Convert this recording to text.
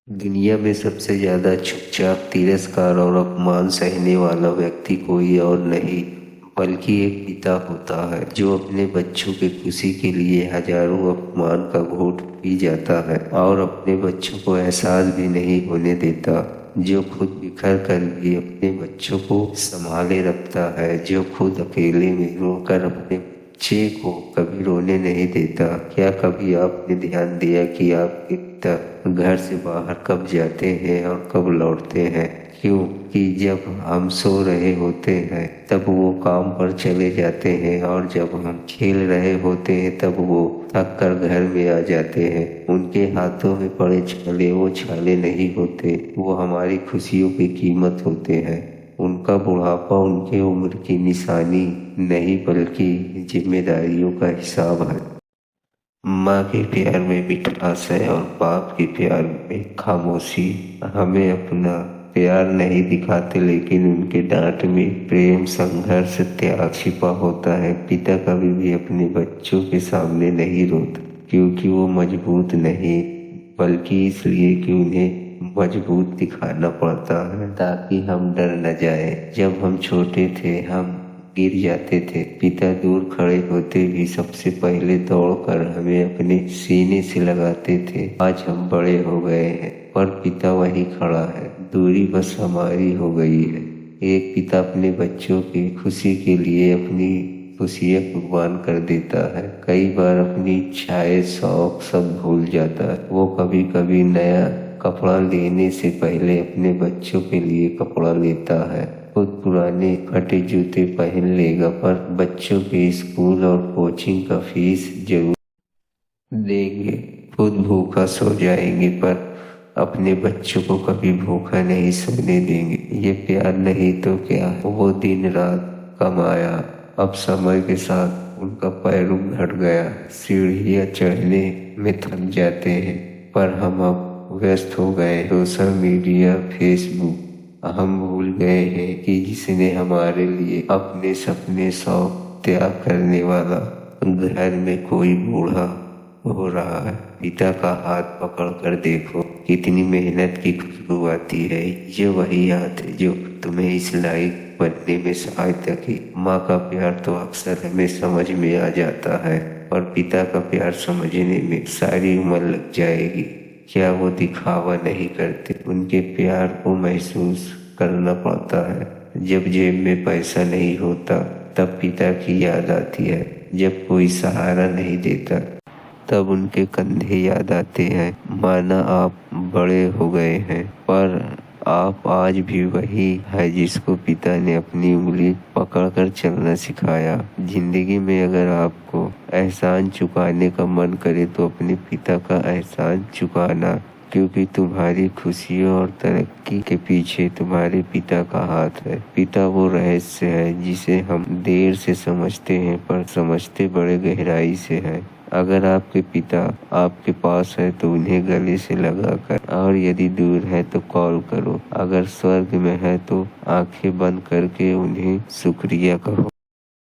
दुनिया में सबसे ज्यादा चुपचाप तिरस्कार और अपमान सहने वाला व्यक्ति कोई और नहीं बल्कि एक पिता होता है जो अपने बच्चों की खुशी के लिए हजारों अपमान का घूंट पी जाता है और अपने बच्चों को एहसास भी नहीं होने देता। जो खुद बिखर कर भी अपने बच्चों को संभाले रखता है, जो खुद अकेले में रोकर अपने बच्चे को कभी रोने नहीं देता। क्या कभी आपने ध्यान दिया कि आपके पिता घर से बाहर कब जाते हैं और कब लौटते हैं? क्योंकि जब हम सो रहे होते हैं तब वो काम पर चले जाते हैं और जब हम खेल रहे होते हैं तब वो थक कर घर में आ जाते हैं। उनके हाथों में पड़े छाले वो छाले नहीं होते, वो हमारी खुशियों की कीमत होते हैं। उनका बुढ़ापा उनके उम्र की निशानी नहीं बल्कि जिम्मेदारियों का हिसाब है। माँ के प्यार में मिठास है और बाप के प्यार में खामोशी। हमें अपना प्यार नहीं दिखाते लेकिन उनके डांट में प्रेम, संघर्ष, त्याग छिपा होता है। पिता कभी भी अपने बच्चों के सामने नहीं रोता क्योंकि वो मजबूत नहीं बल्कि इसलिए कि उन्हें मजबूत दिखाना पड़ता है ताकि हम डर न जाए। जब हम छोटे थे हम गिर जाते थे, पिता दूर खड़े होते भी सबसे पहले दौड़कर हमें अपने सीने से लगाते थे। आज हम बड़े हो गए हैं पर पिता वही खड़ा है, दूरी बस हमारी हो गई है। एक पिता अपने बच्चों की खुशी के लिए अपनी खुशियाँ कुर्बान कर देता है, कई बार अपनी इच्छाएं, शौक सब भूल जाता है। वो कभी कभी नया कपड़ा लेने से पहले अपने बच्चों के लिए कपड़ा लेता है, खुद पुराने फटे जूते पहन लेगा पर बच्चों के स्कूल और कोचिंग का फीस जरूर देंगे। खुद भूखा सो जाएंगे पर अपने बच्चों को कभी भूखा नहीं सोने देंगे। ये प्यार नहीं तो क्या? वो दिन रात कमाया, अब समय के साथ उनका पैर घट गया, सीढ़ियाँ चढ़ने में थक जाते हैं। पर हम अब व्यस्त हो गए सोशल मीडिया, फेसबुक। हम भूल गए हैं कि जिसने हमारे लिए अपने सपने शौक त्याग करने वाला। घर में कोई बूढ़ा हो रहा है, पिता का हाथ पकड़ कर देखो, कितनी मेहनत की खुशबू आती है। ये वही हाथ है जो तुम्हें इस लायक बनने में सहायता की। माँ का प्यार तो अक्सर हमें समझ में आ जाता है और पिता का प्यार समझने में सारी उम्र लग जाएगी। क्या वो दिखावा नहीं करते? उनके प्यार को महसूस करना पड़ता है। जब जेब में पैसा नहीं होता तब पिता की याद आती है, जब कोई सहारा नहीं देता तब उनके कंधे याद आते हैं। माना आप बड़े हो गए हैं पर आप आज भी वही है जिसको पिता ने अपनी उंगली पकड़कर चलना सिखाया। जिंदगी में अगर आपको एहसान चुकाने का मन करे तो अपने पिता का एहसान चुकाना, क्योंकि तुम्हारी खुशियों और तरक्की के पीछे तुम्हारे पिता का हाथ है। पिता वो रहस्य है जिसे हम देर से समझते हैं पर समझते बड़े गहराई से है। अगर आपके पिता आपके पास है तो उन्हें गले से लगाकर, और यदि दूर है तो कॉल करो। अगर स्वर्ग में है तो आंखें बंद करके उन्हें शुक्रिया कहो।